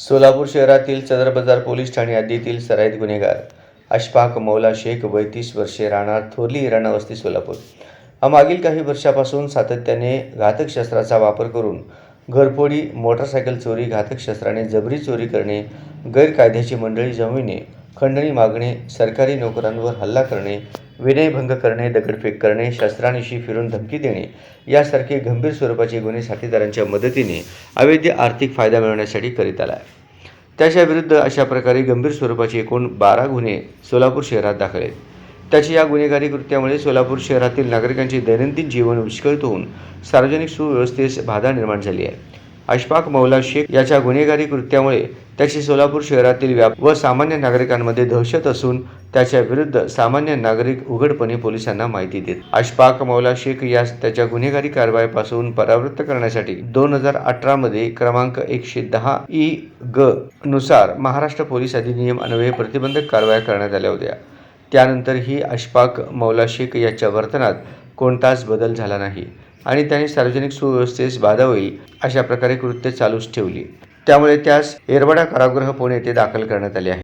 सोलापूर शहरातील सदर बाजार पोलीस ठाणे हद्दीतील सराईत गुन्हेगार अशफाक मौला शेख वय 30 वर्षे राहणार थोरली इराणा वस्ती सोलापूर हा मागील काही वर्षापासून सातत्याने घातक शस्त्राचा वापर करून घरफोडी, मोटारसायकल चोरी, घातक शस्त्राने जबरी चोरी करणे, गैरकायद्याची मंडळी जमविणे, खंडणी मागणे, सरकारी नोकरांवर हल्ला करणे, विनयभंग करणे, दगडफेक करणे, शस्त्रानिशी फिरून धमकी देणे यासारखे गंभीर स्वरूपाचे गुन्हे साथीदारांच्या मदतीने अवैध आर्थिक फायदा मिळवण्यासाठी करीत आला आहे. त्याच्या विरुद्ध अशा प्रकारे गंभीर स्वरूपाचे एकूण 12 गुन्हे सोलापूर शहरात दाखल आहेत. त्याच्या या गुन्हेगारी कृत्यामुळे सोलापूर शहरातील नागरिकांचे दैनंदिन जीवन विस्कळीत होऊन सार्वजनिक सुव्यवस्थेस बाधा निर्माण झाली आहे. अशफाक मौला शेख याच्या गुन्हेगारी कृत्यामुळे त्याची सोलापूर शहरातील व सामान्य नागरिकांमध्ये दहशत असून त्याच्या विरुद्ध सामान्य नागरिक उघडपणे पोलिसांना माहिती देत. अशफाक मौला शेख यास त्याच्या गुन्हेगारी कारवाईपासून परावृत्त करण्यासाठी 2018 मध्ये क्रमांक 110 इ.ग. नुसार महाराष्ट्र पोलीस अधिनियम अन्वये प्रतिबंधक कारवाया करण्यात आल्या होत्या. त्यानंतरही अशफाक मौला शेख याच्या वर्तनात कोणताच बदल झाला नाही आणि त्याने सार्वजनिक सुव्यवस्थेस बाधा होईल अशा प्रकारे कृत्य चालूच ठेवली. त्यामुळे त्यास येरवडा कारागृह पुणे येथे दाखल करण्यात आले आहे.